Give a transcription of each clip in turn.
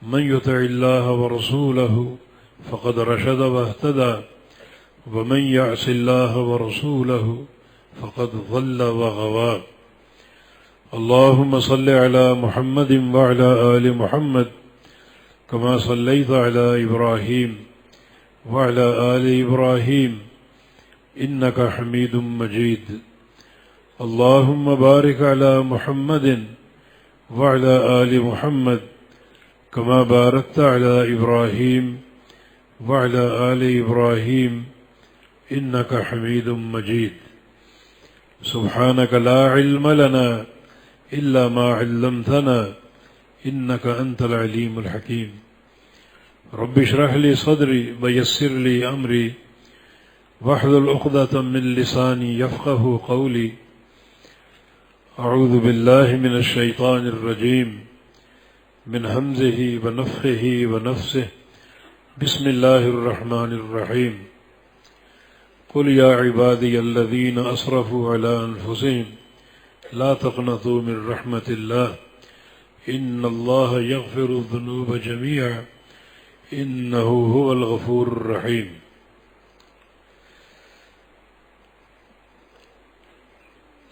من يطع الله ورسوله فقد رشد واهتدى ومن يعص الله ورسوله فقد ضل وغوى اللهم صل على محمد وعلى آل محمد كما صليت على إبراهيم وعلى آل إبراهيم إنك حميد مجيد اللهم بارك على محمد وعلى آل محمد كما باركت على إبراهيم وعلى آل إبراهيم إنك حميد مجيد سبحانك لا علم لنا إلا ما علمتنا إنك أنت العليم الحكيم رب اشرح لي صدري ويسر لي أمري واحلل عقدة من لساني يفقه قولي أعوذ بالله من الشيطان الرجيم من همزه ونفخه ونفسه بسم الله الرحمن الرحيم قل يا عبادي الذين أسرفوا على أنفسهم لا تقنطوا من رحمة الله إن الله يغفر الذنوب جميعا إنه هو الغفور الرحيم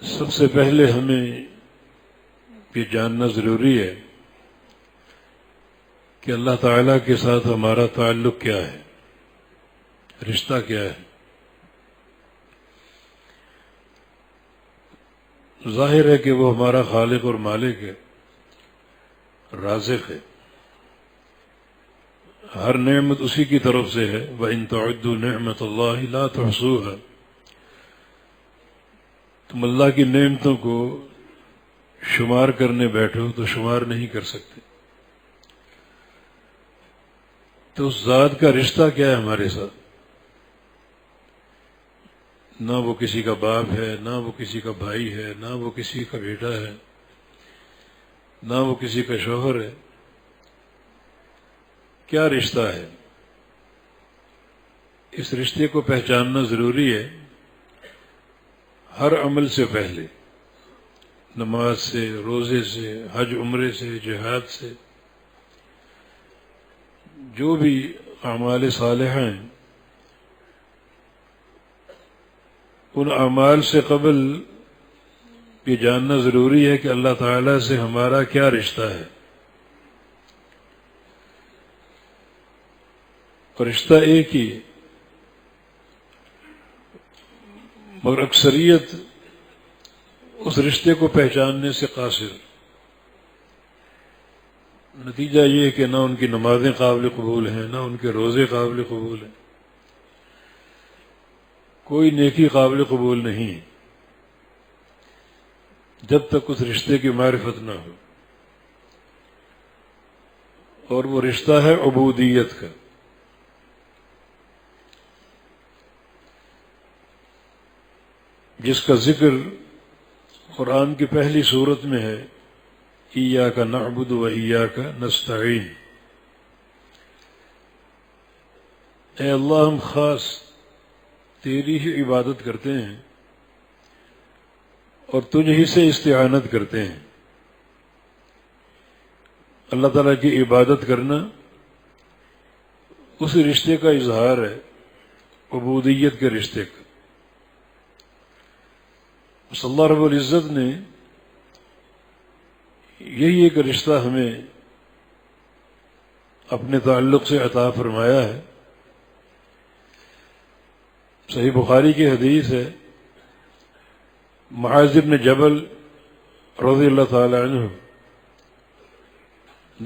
سب سے پہلے ہمیں یہ جاننا ضروری ہے کہ اللہ تعالیٰ کے ساتھ ہمارا تعلق کیا ہے، رشتہ کیا ہے۔ ظاہر ہے کہ وہ ہمارا خالق اور مالک ہے، رازق ہے، ہر نعمت اسی کی طرف سے ہے۔ وَإِن تَعُدُّوا نِعْمَةَ اللَّهِ لَا تُحْصُوهَا، تم اللہ کی نعمتوں کو شمار کرنے بیٹھو تو شمار نہیں کر سکتے۔ تو اس ذات کا رشتہ کیا ہے ہمارے ساتھ؟ نہ وہ کسی کا باپ ہے، نہ وہ کسی کا بھائی ہے، نہ وہ کسی کا بیٹا ہے، نہ وہ کسی کا شوہر ہے۔ کیا رشتہ ہے؟ اس رشتے کو پہچاننا ضروری ہے ہر عمل سے پہلے، نماز سے، روزے سے، حج عمرے سے، جہاد سے، جو بھی اعمال صالحہ ہیں، ان اعمال سے قبل یہ جاننا ضروری ہے کہ اللہ تعالیٰ سے ہمارا کیا رشتہ ہے۔ اور رشتہ ایک ہی ہے، مگر اکثریت اس رشتے کو پہچاننے سے قاصر۔ نتیجہ یہ ہے کہ نہ ان کی نمازیں قابل قبول ہیں، نہ ان کے روزے قابل قبول ہیں، کوئی نیکی قابل قبول نہیں جب تک اس رشتے کی معرفت نہ ہو۔ اور وہ رشتہ ہے عبودیت کا۔ جس کا ذکر قرآن کی پہلی سورت میں ہے، ایاک نعبد و ایاک نستعین۔ اے اللہ، ہم خاص تیری ہی عبادت کرتے ہیں اور تجھ ہی سے استعانت کرتے ہیں۔ اللہ تعالیٰ کی عبادت کرنا اس رشتے کا اظہار ہے، عبودیت کے رشتے کا۔ بس اللہ رب العزت نے یہی ایک رشتہ ہمیں اپنے تعلق سے عطا فرمایا ہے۔ صحیح بخاری کی حدیث ہے، معاذ بن جبل رضی اللہ تعالی عنہ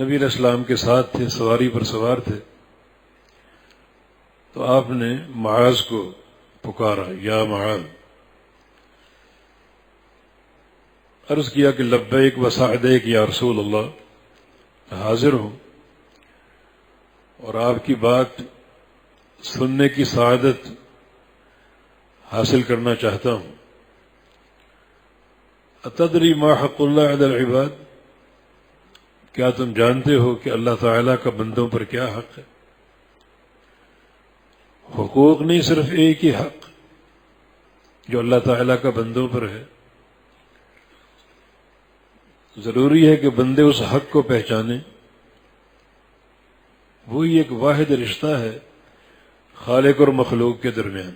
نبی علیہ السلام کے ساتھ تھے، سواری پر سوار تھے، تو آپ نے معاذ کو پکارا، یا معاذ۔ عرض کیا کہ لبیک و سعدیک یا رسول اللہ، حاضر ہوں اور آپ کی بات سننے کی سعادت حاصل کرنا چاہتا ہوں۔ اتدری ما حق اللہ علی العباد، کیا تم جانتے ہو کہ اللہ تعالیٰ کا بندوں پر کیا حق ہے؟ حقوق نہیں، صرف ایک ہی حق جو اللہ تعالیٰ کا بندوں پر ہے۔ ضروری ہے کہ بندے اس حق کو پہچانیں وہی ایک واحد رشتہ ہے خالق اور مخلوق کے درمیان۔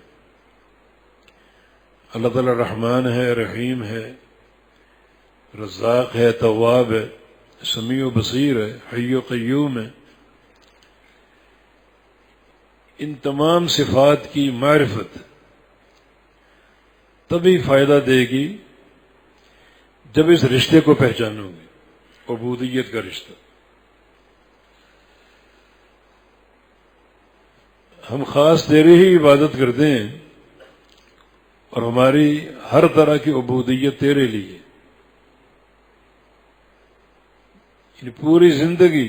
اللہ تعالیٰ رحمان ہے، رحیم ہے، رزاق ہے، تواب ہے، سمیع و بصیر ہے، حی و قیوم ہے۔ ان تمام صفات کی معرفت تبھی فائدہ دے گی جب اس رشتے کو پہچانو گے، عبودیت کا رشتہ۔ ہم خاص تیری ہی عبادت کرتے ہیں اور ہماری ہر طرح کی عبودیت تیرے لیے، یعنی پوری زندگی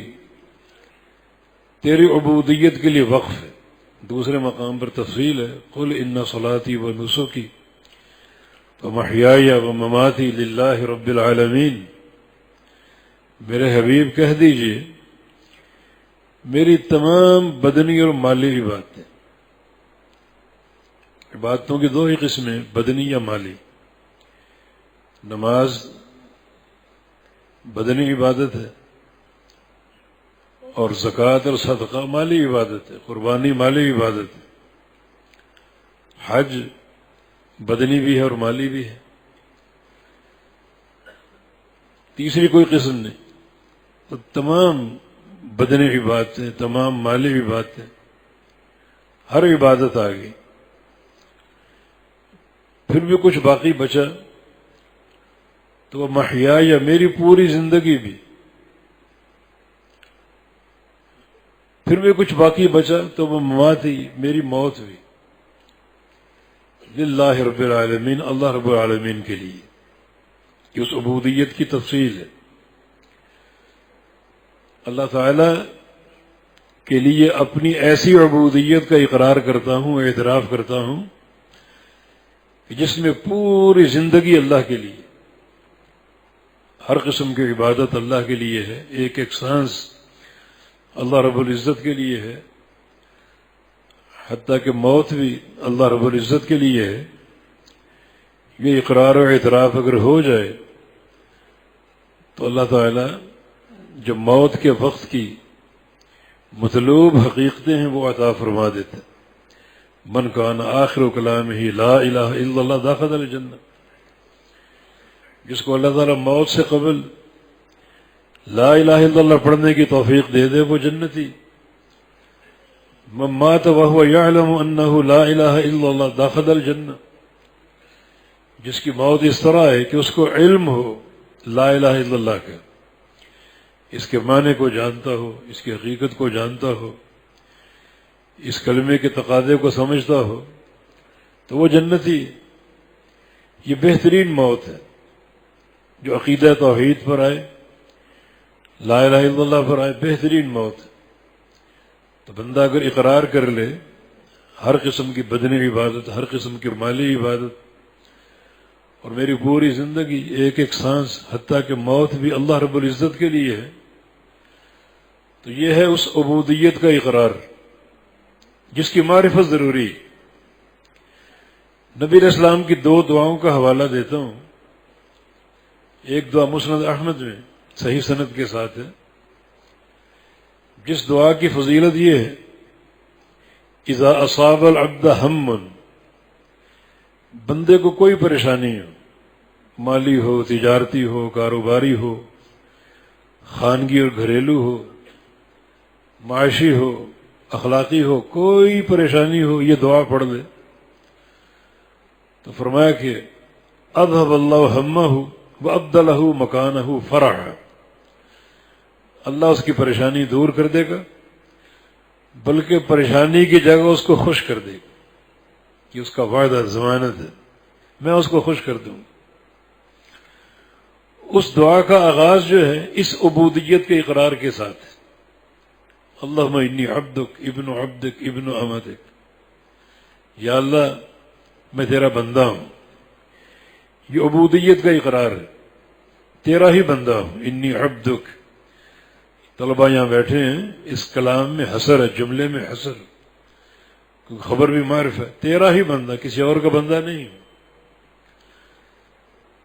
تیری عبودیت کے لیے وقف ہے۔ دوسرے مقام پر تفصیل ہے، قل ان صلاتی و نسکی ومحیای و مماتی للہ رب العالمین۔ میرے حبیب کہہ دیجئے میری تمام بدنی اور مالی عبادتیں، عبادتوں کی دو ہی قسمیں، بدنی یا مالی۔ نماز بدنی عبادت ہے اور زکوٰۃ اور صدقہ مالی عبادت ہے، قربانی مالی عبادت ہے۔ حج بدنی بھی ہے اور مالی بھی ہے، تیسری کوئی قسم نہیں۔ تو تمام بدنی عبادتیں، تمام مالی عبادتیں، ہر عبادت آ گئی۔ پھر بھی کچھ باقی بچا تو وہ محیا یا میری پوری زندگی بھی، پھر بھی کچھ باقی بچا تو وہ مماتی، میری موت بھی، للہ رب العالمین، اللہ رب العالمین کے لیے۔ یہ اس عبودیت کی تفصیل ہے۔ اللہ تعالی کے لیے اپنی ایسی عبودیت کا اقرار کرتا ہوں، اعتراف کرتا ہوں کہ جس میں پوری زندگی اللہ کے لیے، ہر قسم کی عبادت اللہ کے لیے ہے، ایک ایک سانس اللہ رب العزت کے لیے ہے، حتیٰ کہ موت بھی اللہ رب العزت کے لیے ہے۔ یہ اقرار و اعتراف اگر ہو جائے تو اللہ تعالی جو موت کے وقت کی مطلوب حقیقتیں ہیں وہ عطا فرما دیتے۔ من کان آخر کلامہ لا الہ الا اللہ دخل الجنہ، جس کو اللہ تعالیٰ موت سے قبل لا الہ الا اللہ پڑھنے کی توفیق دے دے وہ جنتی۔ من مات وہو یعلم انہ لا الہ الا اللہ دخل الجنہ، جس کی موت اس طرح ہے کہ اس کو علم ہو لا الہ الا اللہ کا، اس کے معنی کو جانتا ہو، اس کی حقیقت کو جانتا ہو، اس کلمے کے تقاضے کو سمجھتا ہو، تو وہ جنتی۔ یہ بہترین موت ہے جو عقیدہ توحید پر آئے، لا الہ الا اللہ پر آئے، بہترین موت ہے۔ تو بندہ اگر اقرار کر لے ہر قسم کی بدنی عبادت، ہر قسم کی مالی عبادت، اور میری پوری زندگی ایک ایک سانس حتیٰ کہ موت بھی اللہ رب العزت کے لیے ہے، تو یہ ہے اس عبودیت کا اقرار جس کی معرفت ضروری۔ نبی علیہ السلام کی دو دعاؤں کا حوالہ دیتا ہوں۔ ایک دعا مسند احمد میں صحیح سند کے ساتھ ہے، جس دعا کی فضیلت یہ ہے، اذا اصاب العبد ہم، بندے کو کوئی پریشانی ہو، مالی ہو، تجارتی ہو، کاروباری ہو، خانگی اور گھریلو ہو، معاشی ہو، اخلاقی ہو، کوئی پریشانی ہو، یہ دعا پڑھ لے تو فرمایا کہ اذهب اللہ ہمہ وابدلہ مکانہ فرحا، اللہ اس کی پریشانی دور کر دے گا، بلکہ پریشانی کی جگہ اس کو خوش کر دے گا۔ کہ اس کا وعدہ ضمانت ہے، میں اس کو خوش کر دوں۔ اس دعا کا آغاز جو ہے اس عبودیت کے اقرار کے ساتھ ہے، اللہم انی عبدک ابن عبدک ابن امتک، یا اللہ میں تیرا بندہ ہوں۔ یہ عبودیت کا اقرار ہے، تیرا ہی بندہ ہوں، انی عبدک۔ طلبہ یہاں بیٹھے ہیں، اس کلام میں حصر ہے، جملے میں حصر، خبر بھی معرف ہے، تیرا ہی بندہ، کسی اور کا بندہ نہیں ہوں۔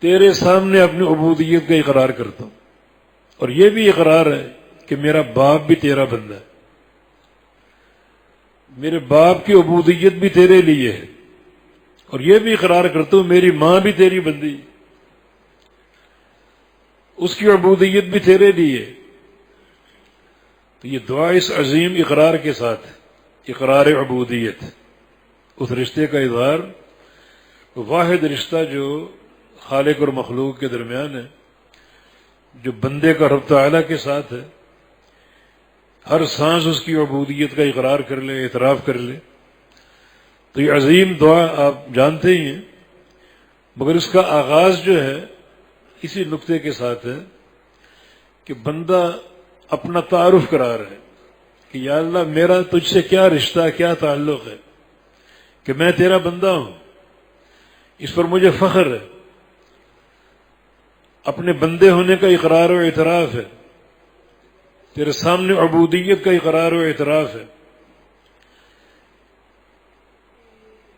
تیرے سامنے اپنی عبودیت کا اقرار کرتا ہوں، اور یہ بھی اقرار ہے کہ میرا باپ بھی تیرا بندہ ہے، میرے باپ کی عبودیت بھی تیرے لیے ہے، اور یہ بھی اقرار کرتا ہوں میری ماں بھی تیری بندی، اس کی عبودیت بھی تیرے لیے. تو یہ دعا اس عظیم اقرار کے ساتھ، اقرار عبودیت، اس رشتے کا اظہار، واحد رشتہ جو خالق اور مخلوق کے درمیان ہے، جو بندے کا رب تعالیٰ کے ساتھ ہے، ہر سانس اس کی عبودیت کا اقرار کر لے، اعتراف کر لے. تو یہ عظیم دعا آپ جانتے ہی ہیں، مگر اس کا آغاز جو ہے اسی نقطے کے ساتھ ہے کہ بندہ اپنا تعارف کرا رہا ہے کہ یا اللہ میرا تجھ سے کیا رشتہ، کیا تعلق ہے، کہ میں تیرا بندہ ہوں، اس پر مجھے فخر ہے، اپنے بندے ہونے کا اقرار و اعتراف ہے، تیرے سامنے عبودیت کا اقرار و اعتراف ہے.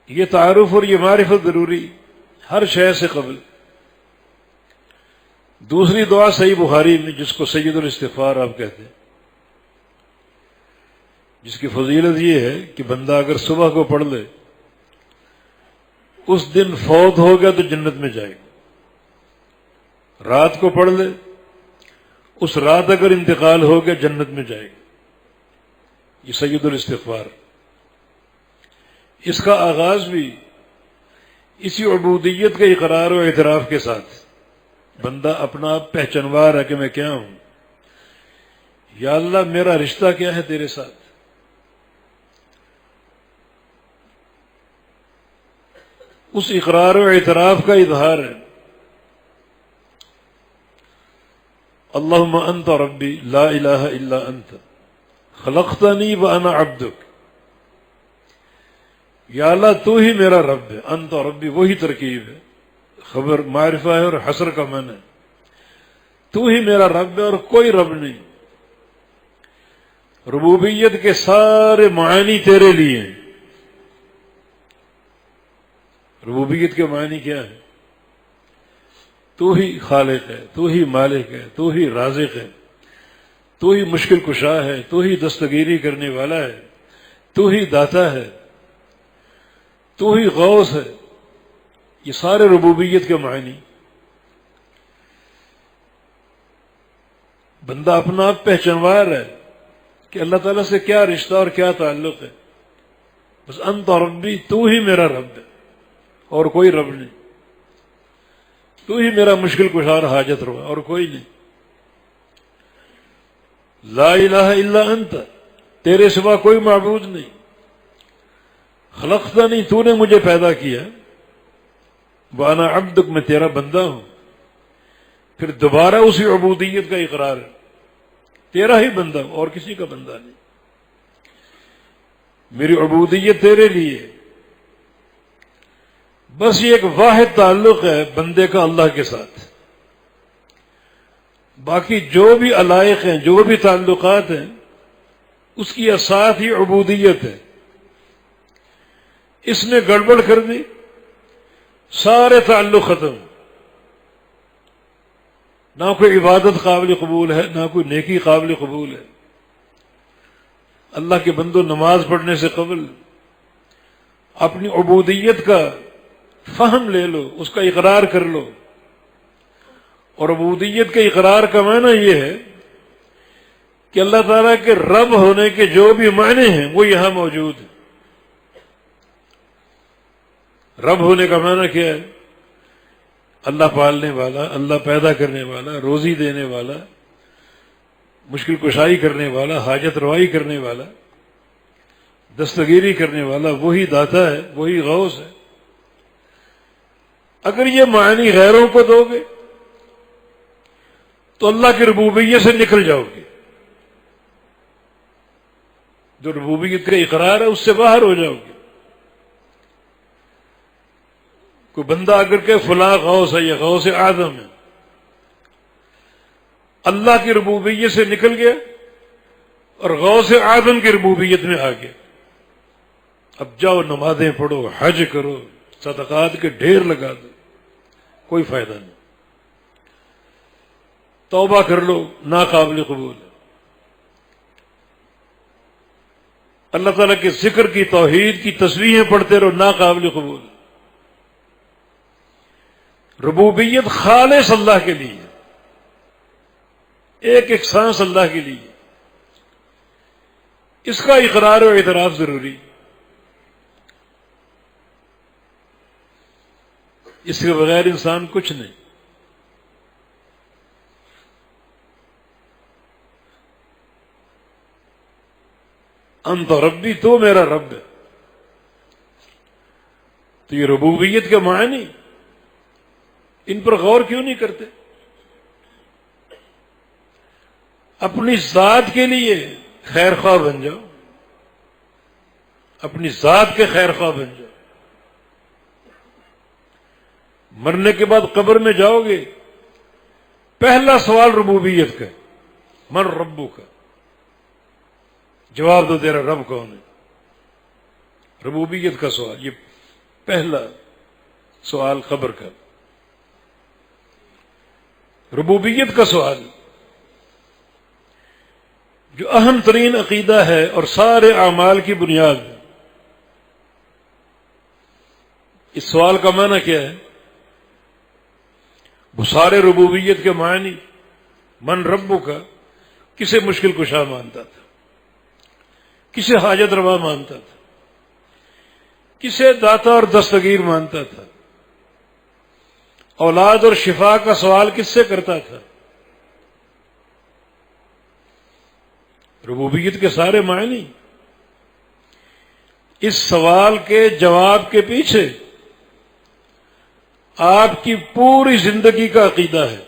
یہ تعارف اور یہ معرفت ضروری ہر شے سے قبل. دوسری دعا صحیح بخاری میں، جس کو سید الاستغفار آپ کہتے ہیں، جس کی فضیلت یہ ہے کہ بندہ اگر صبح کو پڑھ لے، اس دن فوت ہو گیا تو جنت میں جائے گا. رات کو پڑھ لے، اس رات اگر انتقال ہو گیا جنت میں جائے گا. یہ سید الاستغفار. اس کا آغاز بھی اسی عبودیت کے اقرار و اعتراف کے ساتھ. بندہ اپنا آپ پہچانوار ہے کہ میں کیا ہوں، یا اللہ میرا رشتہ کیا ہے تیرے ساتھ. اس اقرار و اعتراف کا اظہار ہے. اللہم انت ربی لا الہ الا انت خلقتنی وانا عبدک. یا اللہ تو ہی میرا رب ہے. انت ربی وہی ترکیب ہے، خبر معرفہ ہے اور حصر کا معنی ہے. تو ہی میرا رب ہے اور کوئی رب نہیں. ربوبیت کے سارے معانی تیرے لیے ہیں. ربوبیت کے معنی کیا ہے؟ تو ہی خالق ہے، تو ہی مالک ہے، تو ہی رازق ہے، تو ہی مشکل کشا ہے، تو ہی دستگیری کرنے والا ہے، تو ہی داتا ہے، تو ہی غوث ہے. یہ سارے ربوبیت کے معنی. بندہ اپنا آپ پہچانوار ہے کہ اللہ تعالیٰ سے کیا رشتہ اور کیا تعلق ہے. بس انت ربی، تو ہی میرا رب ہے اور کوئی رب نہیں. تو ہی میرا مشکل کشا حاجت روا اور کوئی نہیں. لا الہ الا انت، تیرے سوا کوئی معبود نہیں. خلقتنی، تو نے مجھے پیدا کیا. وانا عبدک، میں تیرا بندہ ہوں. پھر دوبارہ اسی عبودیت کا اقرار ہے، تیرا ہی بندہ ہوں اور کسی کا بندہ نہیں. میری عبودیت تیرے لیے. بس یہ ایک واحد تعلق ہے بندے کا اللہ کے ساتھ. باقی جو بھی علائق ہیں، جو بھی تعلقات ہیں، اس کی اساس ہی عبودیت ہے. اس نے گڑبڑ کر دی، سارے تعلق ختم. نہ کوئی عبادت قابل قبول ہے، نہ کوئی نیکی قابل قبول ہے. اللہ کے بندو، نماز پڑھنے سے قبل اپنی عبودیت کا فہم لے لو، اس کا اقرار کر لو. اور عبودیت کے اقرار کا معنی یہ ہے کہ اللہ تعالیٰ کے رب ہونے کے جو بھی معنی ہیں وہ یہاں موجود ہیں. رب ہونے کا معنی کیا ہے؟ اللہ پالنے والا، اللہ پیدا کرنے والا، روزی دینے والا، مشکل کشائی کرنے والا، حاجت روائی کرنے والا، دستگیری کرنے والا، وہی داتا ہے، وہی غوث ہے. اگر یہ معنی غیروں کو دو گے تو اللہ کی ربوبیت سے نکل جاؤ گے. جو ربوبیت کا اقرار ہے اس سے باہر ہو جاؤ گے. کوئی بندہ اگر کہ فلاں غوث ہے یا غوث اعظم ہے، اللہ کی ربوبیت سے نکل گیا اور غوث اعظم کی ربوبیت میں آ گیا. اب جاؤ نمازیں پڑھو، حج کرو، صدقات کے ڈھیر لگا دو، کوئی فائدہ نہیں. توبہ کر لو، ناقابل قبول ہے. اللہ تعالیٰ کے ذکر کی توحید کی تسبیحیں پڑھتے رہو، ناقابل قبول۔ ربوبیت خالص اللہ کے لیے، ایک ایک سانس اللہ کے لیے، اس کا اقرار و اعتراف ضروری، اس کے بغیر انسان کچھ نہیں۔ انت ربی، تو میرا رب ہے۔ تو یہ ربوبیت کے معنی، ان پر غور کیوں نہیں کرتے؟ اپنی ذات کے لیے خیر خواہ بن جاؤ، اپنی ذات کے خیر خواہ بن جاؤ۔ مرنے کے بعد قبر میں جاؤ گے، پہلا سوال ربوبیت کا، من ربو کا، جواب دو تیرا رب کون ہے؟ ربوبیت کا سوال، یہ پہلا سوال قبر کا، ربوبیت کا سوال جو اہم ترین عقیدہ ہے اور سارے اعمال کی بنیاد ہے۔ اس سوال کا معنی کیا ہے؟ وہ سارے ربوبیت کے معنی، من ربو کا، کسے مشکل کشا مانتا تھا، کسے حاجت روا مانتا تھا، کسے داتا اور دستگیر مانتا تھا، اولاد اور شفا کا سوال کس سے کرتا تھا؟ ربوبیت کے سارے معنی اس سوال کے جواب کے پیچھے آپ کی پوری زندگی کا عقیدہ ہے۔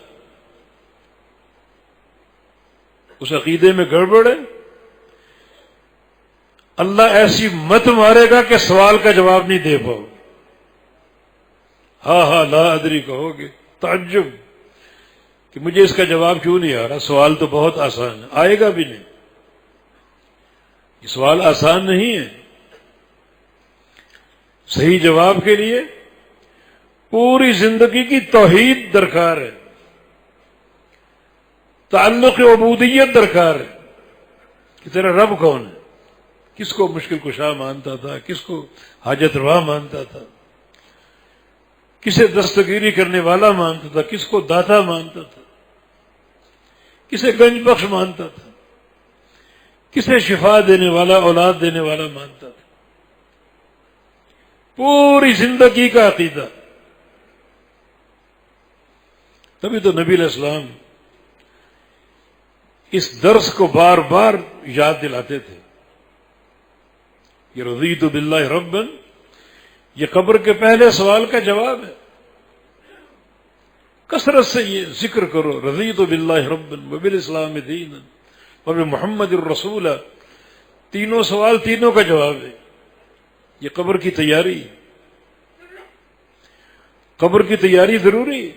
اس عقیدے میں گڑبڑ ہے، اللہ ایسی مت مارے گا کہ سوال کا جواب نہیں دے پاؤ، ہاں لا ادری کہو گے، تعجب کہ مجھے اس کا جواب کیوں نہیں آ رہا، سوال تو بہت آسان ہے، آئے گا بھی نہیں، یہ سوال آسان نہیں ہے۔ صحیح جواب کے لیے پوری زندگی کی توحید درکار ہے، تعلق عبودیت درکار ہے کہ تیرا رب کون ہے، کس کو مشکل کشا مانتا تھا، کس کو حاجت روا مانتا تھا، کسے دستگیری کرنے والا مانتا تھا، کس کو داتا مانتا تھا، کسے گنج بخش مانتا تھا، کسے شفا دینے والا، اولاد دینے والا مانتا تھا۔ پوری زندگی کا عقیدہ۔ تبھی تو نبی علیہ السلام اس درس کو بار بار یاد دلاتے تھے۔ یہ رضیت باللہ ربا، یہ قبر کے پہلے سوال کا جواب ہے۔ کثرت سے یہ ذکر کرو، رضیت باللہ ربا وبالاسلام دینا وبمحمد الرسول، تینوں سوال تینوں کا جواب ہے۔ یہ قبر کی تیاری، قبر کی تیاری ضروری ہے۔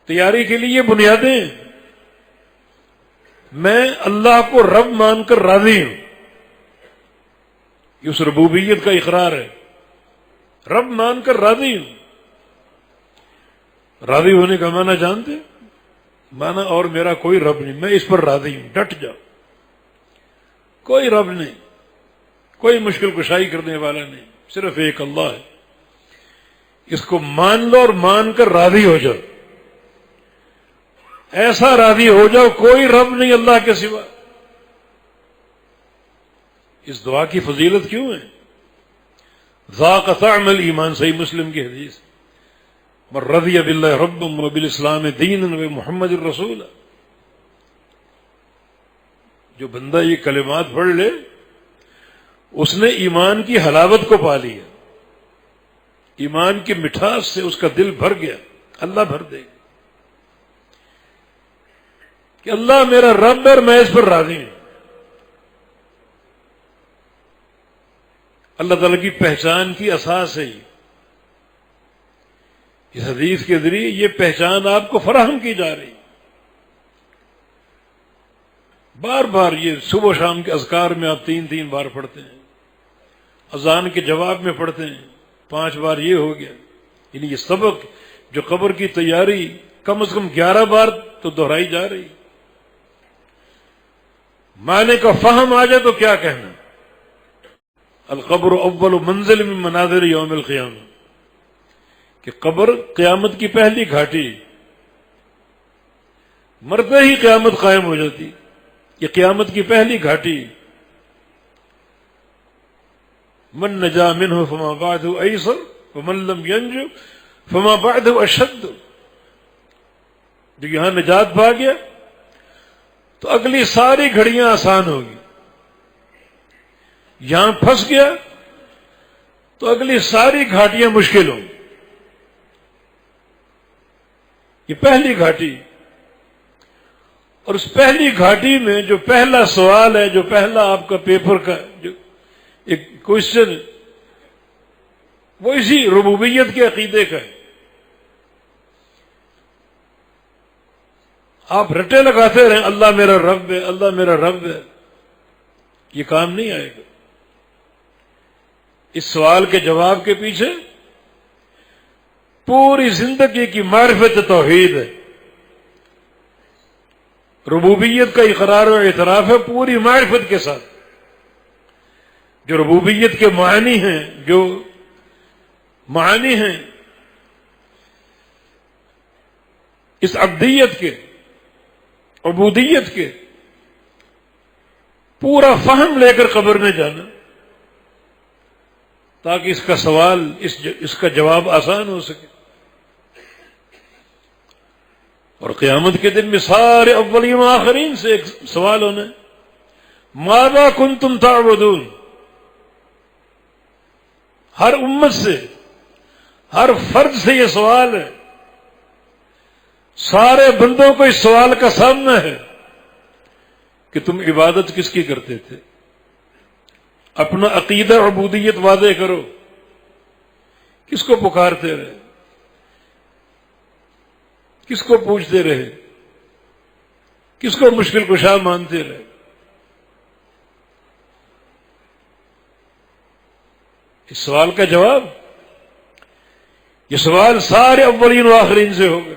تیاری کے لیے بنیادیں، میں اللہ کو رب مان کر راضی ہوں، یہ اس ربوبیت کا اقرار ہے، رب مان کر راضی ہوں۔ راضی ہونے کا معنی جانتے؟ معنی اور میرا کوئی رب نہیں، میں اس پر راضی ہوں، ڈٹ جاؤ، کوئی رب نہیں، کوئی مشکل کشائی کرنے والا نہیں، صرف ایک اللہ ہے، اس کو مان لو اور مان کر راضی ہو جاؤ، ایسا راضی ہو جاؤ کوئی رب نہیں اللہ کے سوا۔ اس دعا کی فضیلت کیوں ہے؟ ذاق طعم الایمان، صحیح مسلم کی حدیث، من رضی باللہ ربا وبالاسلام دینا وبمحمد الرسول۔ جو بندہ یہ کلمات پڑھ لے اس نے ایمان کی حلاوت کو پا لیا، ایمان کی مٹھاس سے اس کا دل بھر گیا، اللہ بھر دے گا کہ اللہ میرا رب ہے اور میں اس پر راضی ہوں۔ اللہ تعالیٰ کی پہچان کی اساس ہے یہ۔ اس حدیث کے ذریعے یہ پہچان آپ کو فراہم کی جا رہی، بار بار یہ صبح و شام کے اذکار میں آپ 3 بار پڑھتے ہیں، اذان کے جواب میں پڑھتے ہیں 5 بار، یہ ہو گیا۔ یعنی یہ سبق جو قبر کی تیاری کم از کم 11 بار تو دہرائی جا رہی۔ معنی کا فہم آ جائے تو کیا کہنا؟ القبر اول منزل من منازل یوم القیامہ، کہ قبر قیامت کی پہلی گھاٹی، مرتے ہی قیامت قائم ہو جاتی، یہ قیامت کی پہلی گھاٹی۔ من نجا منہ فما بعدہ ایسر ومن لم ینجو فما بعدہ اشد، جو یہاں نجات پا گیا تو اگلی ساری گھڑیاں آسان ہوگی، یہاں پھنس گیا تو اگلی ساری گھاٹیاں مشکل ہوں۔ یہ پہلی گھاٹی، اور اس پہلی گھاٹی میں جو پہلا سوال ہے، جو پہلا آپ کا پیپر کا جو ایک کوشچن ہے، وہ اسی ربوبیت کے عقیدے کا ہے۔ آپ رٹے لگاتے رہیں اللہ میرا رب ہے، اللہ میرا رب ہے، یہ کام نہیں آئے گا۔ اس سوال کے جواب کے پیچھے پوری زندگی کی معرفت توحید ہے، ربوبیت کا اقرار و اعتراف ہے پوری معرفت کے ساتھ۔ جو ربوبیت کے معانی ہیں، جو معانی ہیں اس عبدیت کے، عبودیت کے، پورا فہم لے کر قبر میں جانا، تاکہ اس کا سوال، اس کا جواب آسان ہو سکے۔ اور قیامت کے دن میں سارے اولین و آخرین سے ایک سوال ہونا ہے، ماذا کنتم تعبدون؟ ہر امت سے، ہر فرد سے یہ سوال ہے، سارے بندوں کو اس سوال کا سامنا ہے کہ تم عبادت کس کی کرتے تھے؟ اپنا عقیدہ عبودیت واضح کرو، کس کو پکارتے رہے، کس کو پوچھتے رہے، کس کو مشکل کشا مانتے رہے؟ اس سوال کا جواب، یہ سوال سارے اولین و آخرین سے ہوگا۔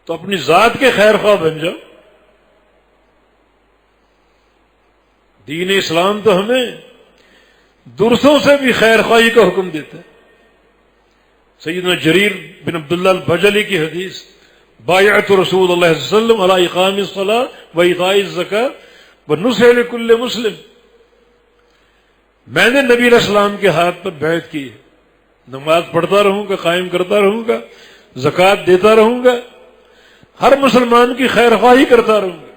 تو اپنی ذات کے خیر خواہ بن جاؤ۔ دین اسلام تو ہمیں درسوں سے بھی خیر خواہی کا حکم دیتا ہے۔ سیدنا جریر بن عبداللہ البجلی کی حدیث، بایعت رسول اللہ صلی اللہ علیہ وسلم علی اقام الصلاۃ و ایتاء الزکاۃ والنصح لکل مسلم، میں نے نبی علیہ السلام کے ہاتھ پر بیعت کی ہے، نماز پڑھتا رہوں گا، قائم کرتا رہوں گا، زکوٰۃ دیتا رہوں گا، ہر مسلمان کی خیر خواہی کرتا رہوں گا،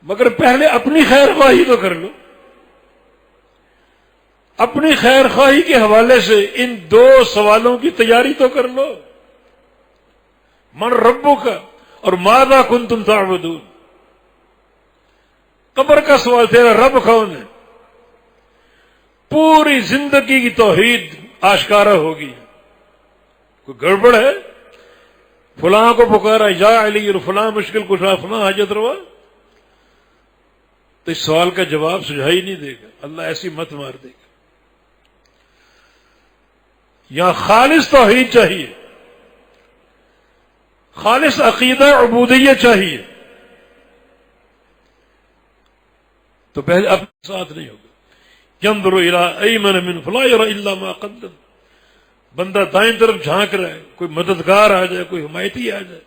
مگر پہلے اپنی خیر خواہی تو کر لو۔ اپنی خیر خواہی کے حوالے سے ان دو سوالوں کی تیاری تو کر لو، من ربک اور ماذا کنتم تعبدون۔ قبر کا سوال، تیرا رب کون ہے؟ پوری زندگی کی توحید آشکارا ہوگی۔ کوئی گڑبڑ ہے؟ فلاں کو پکارا یا علی اور فلاں مشکل کشا، فلاں حاجت روا، تو اس سوال کا جواب سجھائی نہیں دے گا، اللہ ایسی مت مار دے گا۔ یہاں خالص توحید چاہیے، خالص عقیدہ عبودیت چاہیے، تو پہلے اپنے ساتھ نہیں ہوگا۔ ينظر الى ایمن من فلا يرى الا ما قدم، بندہ دائیں طرف جھانک رہا ہے، کوئی مددگار آ جائے، کوئی حمایتی آ جائے،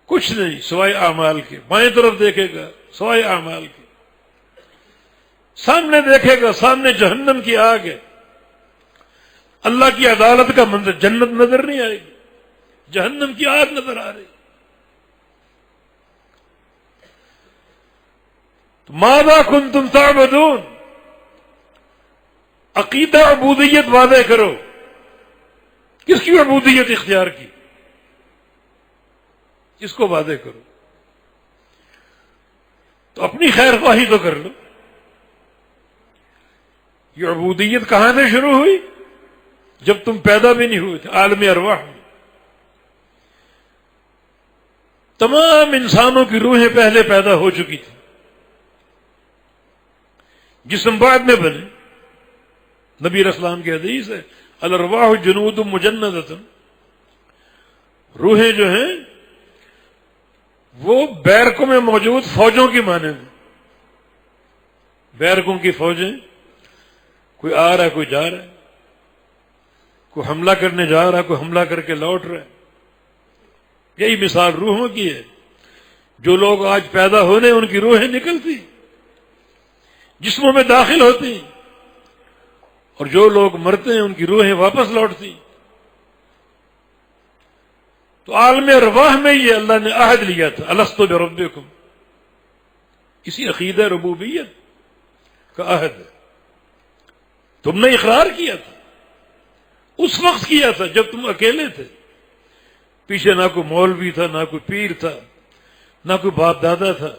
کچھ نہیں سوائے اعمال کے۔ بائیں طرف دیکھے گا سوائے اعمال کے، سامنے دیکھے گا سامنے جہنم کی آگ ہے، اللہ کی عدالت کا منظر، جنت نظر نہیں آئے گی، جہنم کی آگ نظر آ رہی۔ تو ماذا کنتم تعبدون، عقیدہ عبودیت واضح کرو، کس کی عبودیت اختیار کی، اس کو واضح کرو، تو اپنی خیر خواہی تو کر لو۔ یہ عبودیت کہاں سے شروع ہوئی؟ جب تم پیدا بھی نہیں ہوئے تھے، عالم ارواح میں تمام انسانوں کی روحیں پہلے پیدا ہو چکی تھی، جسم بعد میں بنے۔ نبی علیہ السلام کی حدیث ہے، الارواح جنود مجندۃ، روحیں جو ہیں وہ بیرکوں میں موجود فوجوں کی مانند، بیرکوں کی فوجیں، کوئی آ رہا ہے کوئی جا رہا ہے، کوئی حملہ کرنے جا رہا ہے کوئی حملہ کر کے لوٹ رہا ہے. یہی مثال روحوں کی ہے. جو لوگ آج پیدا ہونے ان کی روحیں نکلتی جسموں میں داخل ہوتی، اور جو لوگ مرتے ہیں ان کی روحیں واپس لوٹتی. تو عالم ارواح میں یہ اللہ نے عہد لیا تھا، الست بربکم، اسی عقیدہ ربوبیت کا عہد ہے. تم نے اقرار کیا تھا، اس وقت کیا تھا جب تم اکیلے تھے، پیچھے نہ کوئی مولوی تھا، نہ کوئی پیر تھا، نہ کوئی باپ دادا تھا،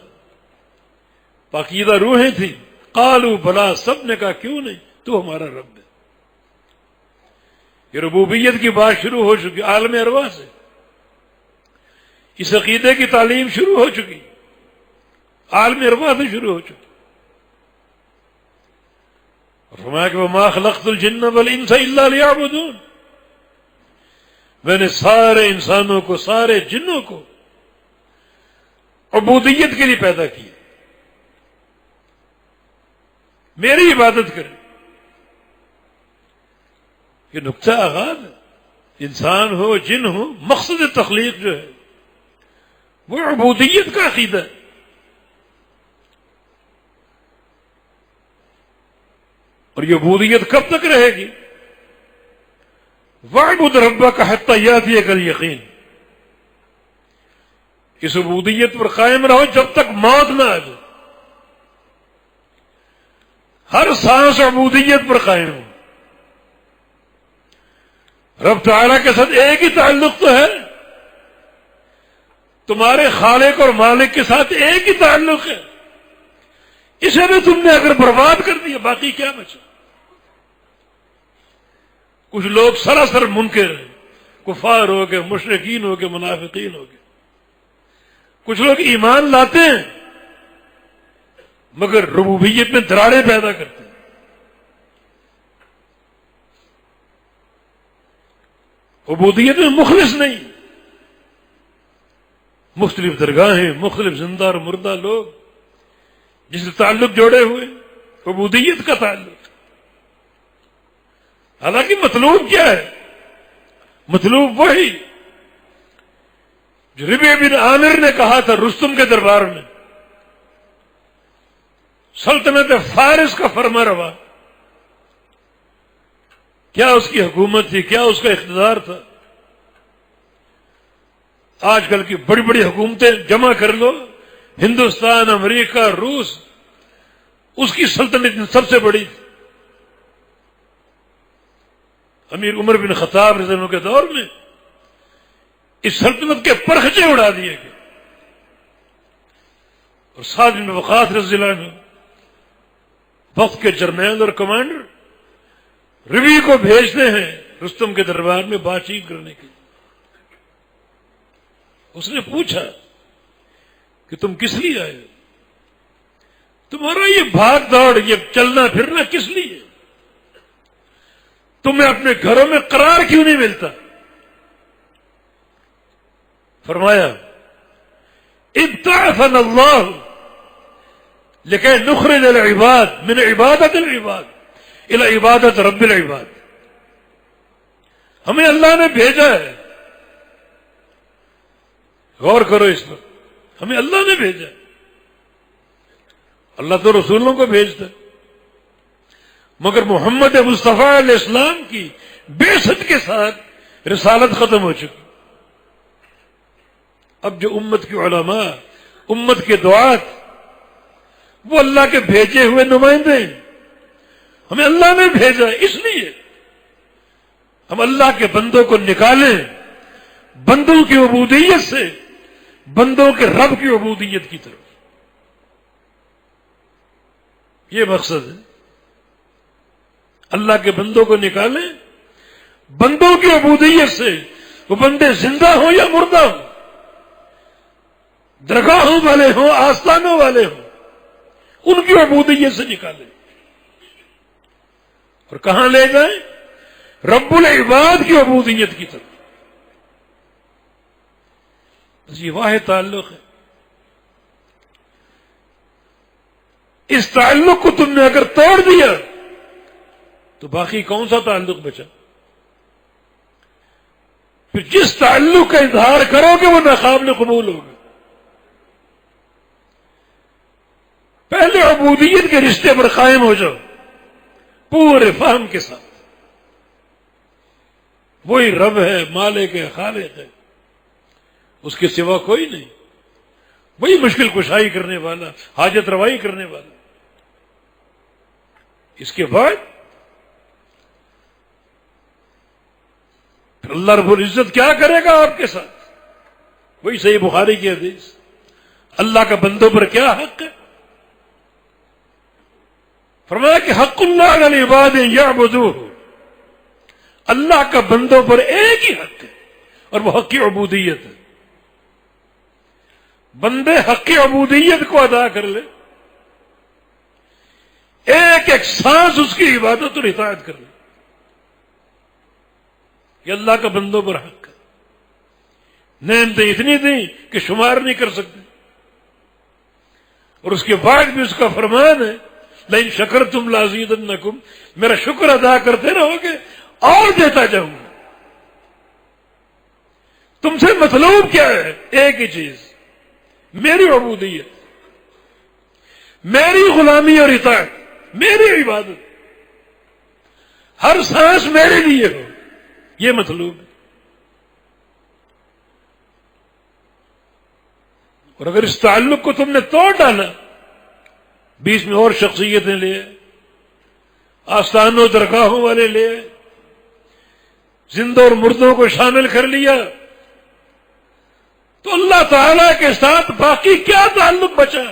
پاکیزہ روحیں تھیں. قالوا بلا، سب نے کہا کیوں نہیں، تو ہمارا رب ہے. یہ ربوبیت کی بات شروع ہو چکی عالم ارواح سے. اس عقیدے کی تعلیم شروع ہو چکی، عالم ارواح سے شروع ہو چکی. اور فرمایا کہ وما خلقت الجن والانس الا لیعبدون، میں نے سارے انسانوں کو، سارے جنوں کو عبودیت کے لیے پیدا کیا، میری عبادت کریں. یہ نقطہ آغاز ہے. انسان ہو جن ہو، مقصد تخلیق جو ہے وہ عبودیت کا عقیدہ ہے. اور یہ عبودیت کب تک رہے گی؟ وَاعْبُدْ رَبَّكَ حَتَّى يَأْتِيَكَ الْيَقِينُ. اس عبودیت پر قائم رہو جب تک موت نہ آ جائے. ہر سانس عبودیت پر قائم ہو. رب تعالیٰ کے ساتھ ایک ہی تعلق تو ہے، تمہارے خالق اور مالک کے ساتھ ایک ہی تعلق ہے. اسے بھی تم نے اگر برباد کر دیا باقی کیا بچا؟ کچھ لوگ سراسر منکر ہیں، کفار ہو گئے، مشرکین ہو گئے، منافقین ہو گئے. کچھ لوگ ایمان لاتے ہیں مگر ربوبیت میں دراڑیں پیدا کرتے ہیں. عبودیت میں مخلص نہیں. مختلف درگاہیں، مختلف زندہ اور مردہ لوگ جس سے تعلق جوڑے ہوئے، عبودیت کا تعلق. حالانکہ مطلوب کیا ہے؟ مطلوب وہی جو ربیع بن عامر نے کہا تھا رستم کے دربار میں، سلطنت فارس کا فرما روا. کیا اس کی حکومت تھی، کیا اس کا اقتدار تھا. آج کل کی بڑی بڑی حکومتیں جمع کر لو، ہندوستان، امریکہ، روس، اس کی سلطنت سب سے بڑی تھی. امیر عمر بن خطاب رضی اللہ عنہ کے دور میں اس سلطنت کے پرخچے اڑا دیے گئے. اور سعد بن وقاص رضی اللہ عنہ وقت کے جرنیل اور کمانڈر ربیع کو بھیجتے ہیں رستم کے دربار میں بات چیت کرنے کے لیے. اس نے پوچھا کہ تم کس لیے آئے؟ تمہارا یہ بھاگ دوڑ، یہ چلنا پھرنا کس لیے؟ تمہیں اپنے گھروں میں قرار کیوں نہیں ملتا؟ فرمایا ابتعثنا اللہ لکي نخرج العباد من عبادت العباد الى عبادت رب العباد. ہمیں اللہ نے بھیجا ہے، غور کرو اس پر، ہمیں اللہ نے بھیجا. اللہ تو رسولوں کو بھیجتا ہے، مگر محمد مصطفیٰ علیہ السلام کی بعثت کے ساتھ رسالت ختم ہو چکی. اب جو امت کی علماء، امت کے دعات، وہ اللہ کے بھیجے ہوئے نمائندے ہیں. ہمیں اللہ نے بھیجا ہے، اس لیے ہم اللہ کے بندوں کو نکالیں بندوں کی عبودیت سے بندوں کے رب کی عبودیت کی طرف. یہ مقصد ہے. اللہ کے بندوں کو نکالیں بندوں کی عبودیت سے، وہ بندے زندہ ہوں یا مردہ ہوں، درگاہوں والے ہوں، آستانوں والے ہوں، ان کی عبودیت سے نکالیں. اور کہاں لے جائیں؟ رب العباد کی عبودیت کی طرف. بس یہ واحد تعلق ہے. اس تعلق کو تم نے اگر توڑ دیا تو باقی کون سا تعلق بچا؟ پھر جس تعلق کا اظہار کرو گے وہ ناقابل قبول ہوگا. پہلے عبودیت کے رشتے پر قائم ہو جاؤ پورے فہم کے ساتھ. وہی رب ہے، مالک ہے، خالق ہے، اس کے سوا کوئی نہیں. وہی مشکل کشائی کرنے والا، حاجت روائی کرنے والا. اس کے بعد پھر اللہ رب العزت کیا کرے گا آپ کے ساتھ؟ وہی صحیح بخاری کی حدیث، اللہ کا بندوں پر کیا حق ہے؟ فرمایا کہ حق اللہ علی العباد یعبدوہ، اللہ کا بندوں پر ایک ہی حق ہے اور وہ حق عبودیت ہے. بندے حق عبودیت کو ادا کر لے، ایک ایک سانس اس کی عبادت اور اطاعت کر لے. یہ اللہ کا بندوں پر حق ہے. نعمتیں اتنی تھیں کہ شمار نہیں کر سکتے، اور اس کے بعد بھی اس کا فرمان ہے لئن شکرتم لازیدنکم، میرا شکر ادا کرتے رہو گے اور دیتا جاؤں گا. تم سے مطلوب کیا ہے؟ ایک ہی چیز، میری عبودیت، میری غلامی اور اطاعت، میری عبادت، ہر سانس میرے لیے ہو، یہ مطلوب ہے. اور اگر اس تعلق کو تم نے توڑ ڈالا، بیچ میں اور شخصیتیں لے، آستانوں درگاہوں والے لے، زندوں اور مردوں کو شامل کر لیا، تو اللہ تعالی کے ساتھ باقی کیا تعلق بچا؟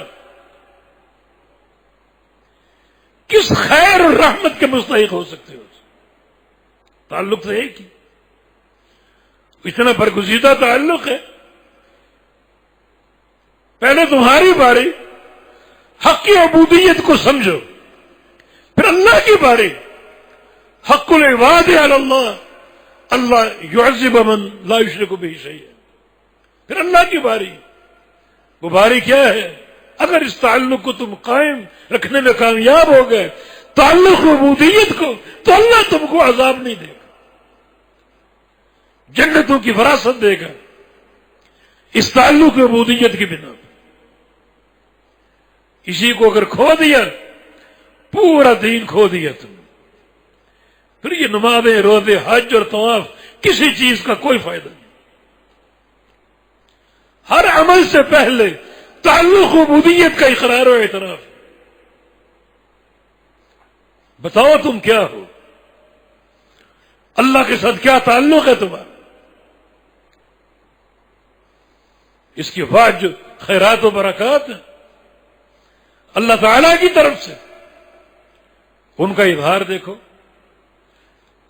کس خیر اور رحمت کے مستحق ہو سکتے ہو؟ تعلق تو ایک ہی، اتنا برگزیدہ تعلق ہے. پہلے تمہاری باری، حق کی عبودیت کو سمجھو، پھر اللہ کی باری، حق العباد علی اللہ، اللہ یعذب من لا یشرک بہ شیئا. پھر اللہ کی باری، وہ باری کیا ہے؟ اگر اس تعلق کو تم قائم رکھنے میں کامیاب ہو گئے، تعلق عبودیت کو، تو اللہ تم کو عذاب نہیں دے گا، جنتوں کی وراثت دے گا اس تعلق عبودیت کی بنا پر. اسی کو اگر کھو دیا، پورا دین کھو دیا تم. پھر یہ نمازیں، روزے، حج اور طواف، کسی چیز کا کوئی فائدہ نہیں. ہر عمل سے پہلے تعلق عبودیت کا اقرار و اعتراف. بتاؤ تم کیا ہو، اللہ کے ساتھ کیا تعلق ہے تمہارا. اس کے بعد جو خیرات و برکات ہیں اللہ تعالی کی طرف سے، ان کا اظہار دیکھو.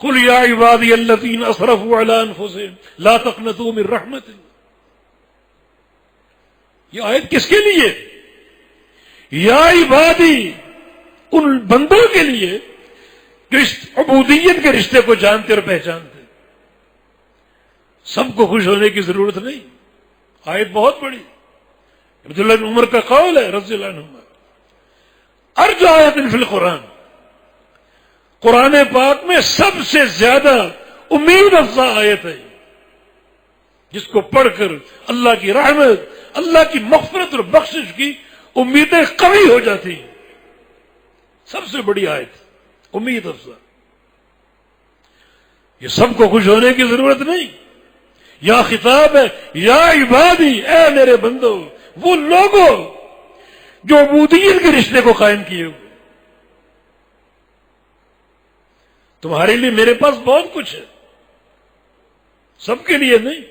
قل یا عبادی الذین اسرفوا علی انفسہم لا تقنطوا من رحمت اللہ. یہ آیت کس کے لیے؟ یا عبادی، ان بندوں کے لیے جو اس عبودیت کے رشتے کو جانتے اور پہچانتے. سب کو خوش ہونے کی ضرورت نہیں. آیت بہت بڑی، عبداللہ بن عمر کا قول ہے رضی اللہ عنہ، ارجو آیت فی القرآن، قرآن پاک میں سب سے زیادہ امید افزا آیت ہے، جس کو پڑھ کر اللہ کی رحمت، اللہ کی مغفرت اور بخشش کی امیدیں قوی ہو جاتی ہیں. سب سے بڑی آیت امید افزا. یہ سب کو خوش ہونے کی ضرورت نہیں. یا خطاب ہے یا عبادی، اے میرے بندو، وہ لوگوں جو عبودیت کے رشتے کو قائم کیے ہوئے. تمہارے لیے میرے پاس بہت کچھ ہے، سب کے لیے نہیں.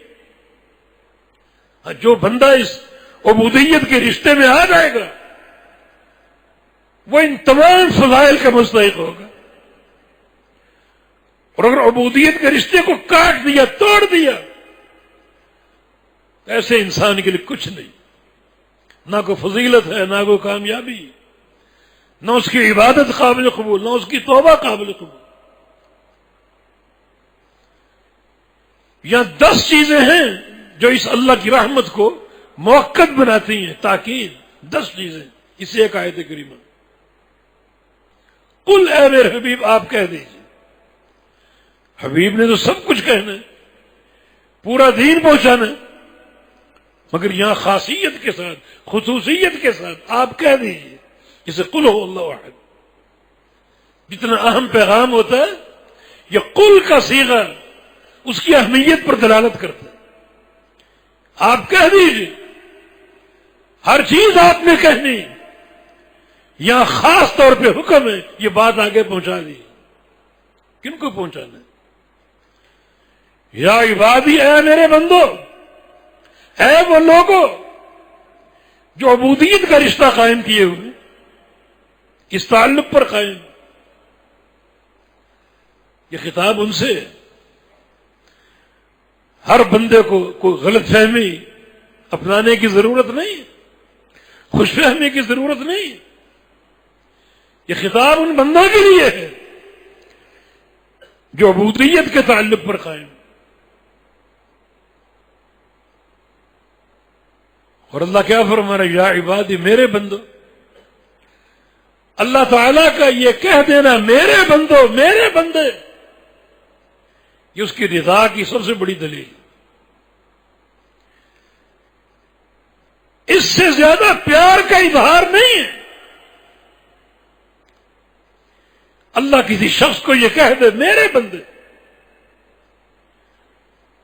جو بندہ اس عبودیت کے رشتے میں آ جائے گا وہ ان تمام فضائل کا مستحق ہوگا. اور اگر عبودیت کے رشتے کو کاٹ دیا، توڑ دیا، ایسے انسان کے لیے کچھ نہیں. نہ کوئی فضیلت ہے، نہ کوئی کامیابی، نہ اس کی عبادت قابل قبول، نہ اس کی توبہ قابل قبول. یہاں 10 چیزیں ہیں جو اس اللہ کی رحمت کو موقت بناتی ہیں، تاکید. 10 چیزیں اس ایک آیت کریمہ. قل اے میرے حبیب آپ کہہ دیجیے. حبیب نے تو سب کچھ کہنا ہے، پورا دین پہنچانا ہے، مگر یہاں خاصیت کے ساتھ، خصوصیت کے ساتھ آپ کہہ دیجیے. جسے قل هو اللہ احد، جتنا اہم پیغام ہوتا ہے یہ قل کا صیغہ اس کی اہمیت پر دلالت کرتا ہے. آپ کہہ دیجیے، ہر چیز آپ نے کہنی. یہاں خاص طور پہ حکم ہے یہ بات آگے پہنچا دی. کن کو پہنچانا ہے؟ یا عبادی، اے میرے بندو، اے وہ لوگوں جو عبودیت کا رشتہ قائم کیے ہوئے، اس تعلق پر قائم. یہ خطاب ان سے ہے. ہر بندے کو کوئی غلط فہمی اپنانے کی ضرورت نہیں، خوش فہمی کی ضرورت نہیں. یہ خطاب ان بندوں کے لیے ہے جو عبودیت کے تعلق پر قائم. اور اللہ کیا فرما رہا ہے؟ یا عبادی، میرے بندو. اللہ تعالیٰ کا یہ کہہ دینا میرے بندو، میرے بندے، یہ اس کی رضا کی سب سے بڑی دلیل. اس سے زیادہ پیار کا اظہار نہیں ہے. اللہ کسی شخص کو یہ کہہ دے میرے بندے،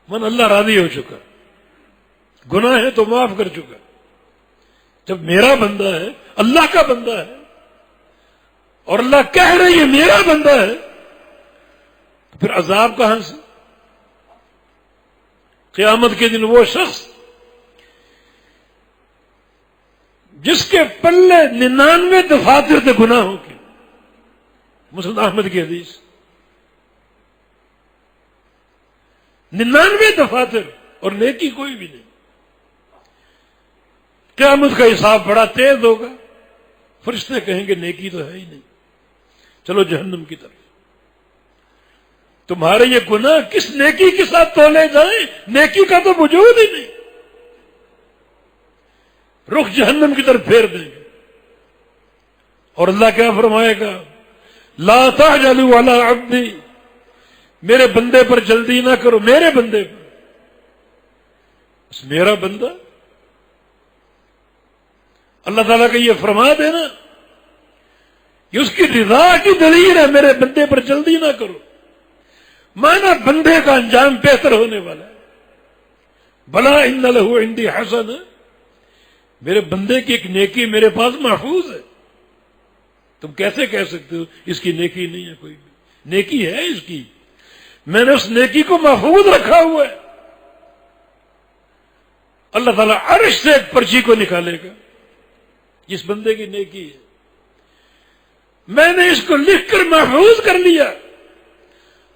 من اللہ راضی ہو چکا، گناہ ہے تو معاف کر چکا. جب میرا بندہ ہے، اللہ کا بندہ ہے، اور اللہ کہہ رہی ہے میرا بندہ ہے، تو پھر عذاب کہاں سے؟ قیامت کے دن وہ شخص جس کے پلے 99 دفاتر تھے گناہوں کے، مسند احمد کی حدیث، 99 دفاتر اور نیکی کوئی بھی نہیں. قیامت کا حساب بڑا تیز ہوگا. فرشتے کہیں گے نیکی تو ہے ہی نہیں، چلو جہنم کی طرف. تمہارے یہ گناہ کس نیکی کے ساتھ تولے جائیں؟ نیکی کا تو وجود ہی نہیں. رخ جہنم کی طرف پھیر دیں گے. اور اللہ کیا فرمائے گا؟ لا تعجلوا علی عبدی، میرے بندے پر جلدی نہ کرو، میرے بندے پر. بس میرا بندہ، اللہ تعالیٰ کا یہ فرما دینا یہ اس کی رضا کی دلیل ہے. میرے بندے پر جلدی نہ کرو، مانا بندے کا انجام بہتر ہونے والا ہے. بلا ان لہ عندی حسن، میرے بندے کی ایک نیکی میرے پاس محفوظ ہے. تم کیسے کہہ سکتے ہو اس کی نیکی نہیں ہے؟ کوئی بھی نیکی ہے اس کی، میں نے اس نیکی کو محفوظ رکھا ہوا ہے. اللہ تعالیٰ عرش سے ایک پرچی کو نکالے گا، جس بندے کی نیکی ہے میں نے اس کو لکھ کر محفوظ کر لیا.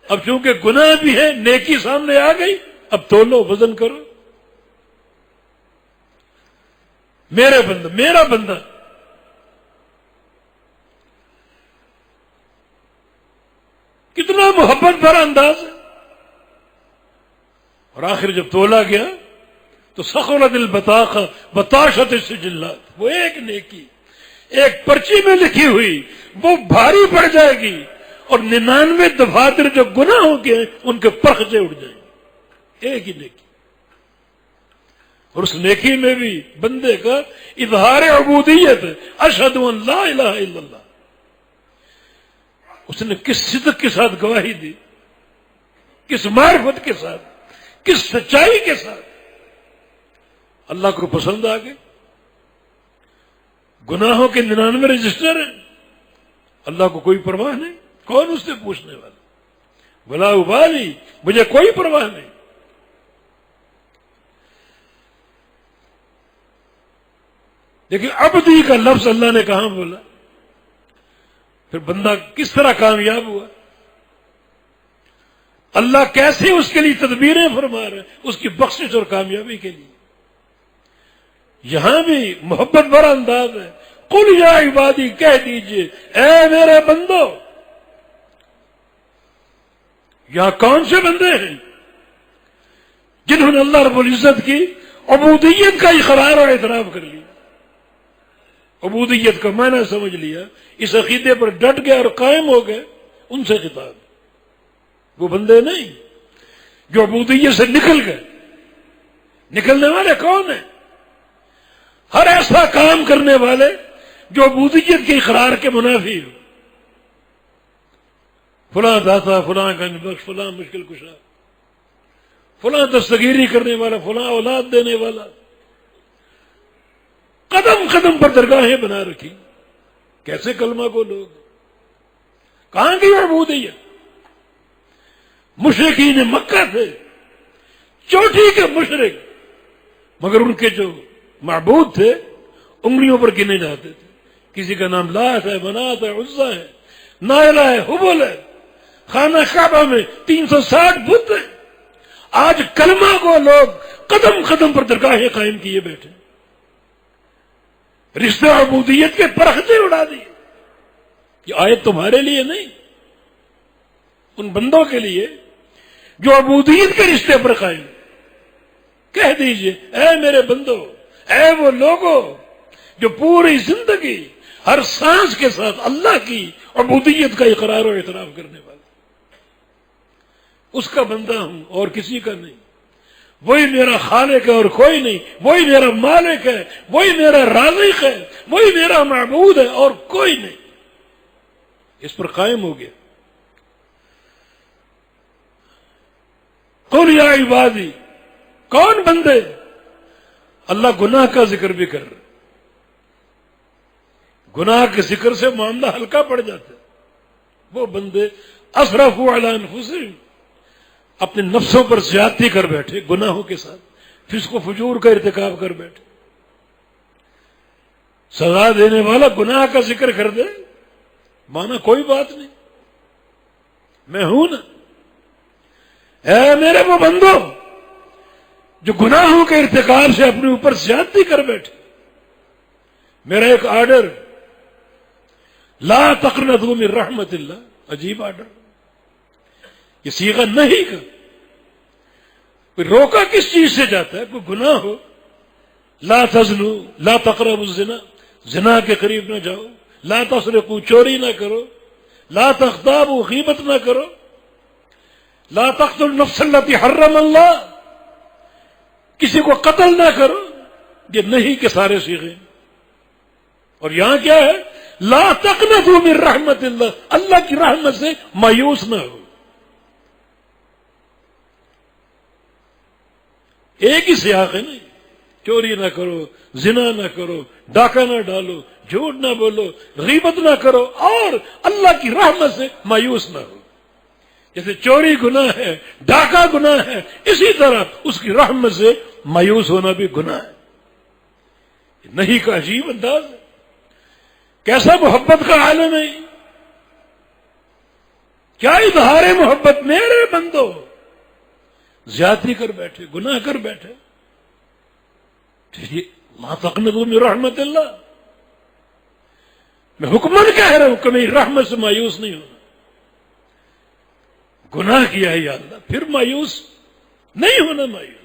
اب چونکہ گناہ بھی ہے، نیکی سامنے آ گئی، اب تولو، وزن کرو. میرے بندہ، میرا بندہ. کتنا محبت بھرا انداز ہے. اور آخر جب تولا گیا تو ثقلت البطاقہ بطاشت السجلات، وہ ایک نیکی ایک پرچی میں لکھی ہوئی وہ بھاری پڑ جائے گی، اور 99 دفاتر جو گناہوں کے ہیں ان کے پرخچے اڑ جائیں گے. ایک ہی نیکی. اور اس نیکی میں بھی بندے کا اظہار عبودیت ہے. اشہد ان لا الہ الا اللہ. اس نے کس صدق کے ساتھ گواہی دی، کس معرفت کے ساتھ، کس سچائی کے ساتھ. اللہ کو پسند آ گئے. گناہوں کے 99 رجسٹر ہیں، اللہ کو کوئی پرواہ نہیں. کون اس سے پوچھنے والا؟ ولا ابالی، مجھے کوئی پرواہ نہیں. دیکھیں عبدی کا لفظ اللہ نے کہاں بولا، پھر بندہ کس طرح کامیاب ہوا. اللہ کیسے اس کے لیے تدبیریں فرما رہے ہیں اس کی بخشش اور کامیابی کے لیے. یہاں بھی محبت بھرا انداز ہے. قل یا عبادی، کہہ دیجئے اے میرے بندو. یہاں کون سے بندے ہیں جنہوں نے اللہ رب العزت کی عبودیت کا اقرار اور اعتراف کر لیا. عبودیت کا معنی سمجھ لیا، اس عقیدے پر ڈٹ گئے اور قائم ہو گئے، ان سے خطاب۔ وہ بندے نہیں جو عبودیت سے نکل گئے۔ نکلنے والے کون ہیں؟ ہر ایسا کام کرنے والے جو عبودیت کے اقرار کے منافی ہو۔ فلاں داتا، فلاں گنج بخش، فلاں مشکل کشا، فلاں دستگیری کرنے والا، فلاں اولاد دینے والا، قدم قدم پر درگاہیں بنا رکھی۔ کیسے کلمہ کو لوگ؟ کہاں کی عبودیت؟ مشرکین مکہ تھے، چوٹی کے مشرک، مگر ان کے جو معبود تھے انگلیوں پر گنے جاتے تھے۔ کسی کا نام لات ہے، منات ہے، عزا ہے، نائلہ ہے، حبل ہے۔ خانہ کعبہ میں 360 بت ہیں۔ آج کلمہ کو لوگ قدم قدم پر درگاہیں قائم کیے بیٹھے، رشتہ عبودیت کے پرختے اڑا دیے۔ یہ آیت تمہارے لیے نہیں، ان بندوں کے لیے جو عبودیت کے رشتے پر قائم۔ کہہ دیجئے اے میرے بندو، اے وہ لوگوں جو پوری زندگی ہر سانس کے ساتھ اللہ کی عبودیت کا اقرار و اعتراف کرنے والے، اس کا بندہ ہوں اور کسی کا نہیں۔ وہی میرا خالق ہے اور کوئی نہیں، وہی میرا مالک ہے، وہی میرا رازق ہے، وہی میرا معبود ہے اور کوئی نہیں۔ اس پر قائم ہو گیا۔ قل یا عبادی، کون بندے؟ اللہ گناہ کا ذکر بھی کر رہے، گناہ کے ذکر سے معاملہ ہلکا پڑ جاتا ہے۔ وہ بندے اسرفوا علی انفسہم، اپنے نفسوں پر زیادتی کر بیٹھے، گناہوں کے ساتھ فسق و فجور کا ارتکاب کر بیٹھے۔ سزا دینے والا گناہ کا ذکر کر دے، مانا کوئی بات نہیں، میں ہوں نا۔ اے میرے وہ بندو جو گناہوں کے ارتکاب سے اپنے اوپر زیادتی کر بیٹھے، میرا ایک آرڈر، لا تقنطوا من رحمت اللہ، عجیب آرڈر، یہ صیغہ نہیں کا۔ کوئی روکا کس چیز سے جاتا ہے؟ کوئی گناہ ہو، لا تزنوا، لا تقربوا الزنا، زنا کے قریب نہ جاؤ، لا تسرقوا، چوری نہ کرو، لا تغتابوا، غیبت نہ کرو، لا تقتلوا النفس التي حرم اللہ، کسی کو قتل نہ کرو۔ یہ نہیں کے سارے صیغے۔ اور یہاں کیا ہے؟ لا تقنطوا من رحمت اللہ، اللہ کی رحمت سے مایوس نہ ہو۔ ایک ہی سیاق ہے نہیں، چوری نہ کرو، زنا نہ کرو، ڈاکہ نہ ڈالو، جھوٹ نہ بولو، غیبت نہ کرو، اور اللہ کی رحمت سے مایوس نہ ہو۔ جیسے چوری گناہ ہے، ڈاکہ گناہ ہے، اسی طرح اس کی رحمت سے مایوس ہونا بھی گناہ ہے۔ نہیں کا عجیب انداز ہے، کیسا محبت کا عالم ہے، کیا اظہار محبت۔ میرے بندو زیادتی کر بیٹھے، گناہ کر بیٹھے، لا تقنطوا من رحمت اللہ، میں حکمن کہہ رہا ہوں کہ میری رحمت سے مایوس نہیں ہونا۔ گناہ کیا ہے یا اللہ، پھر مایوس نہیں ہونا، مایوس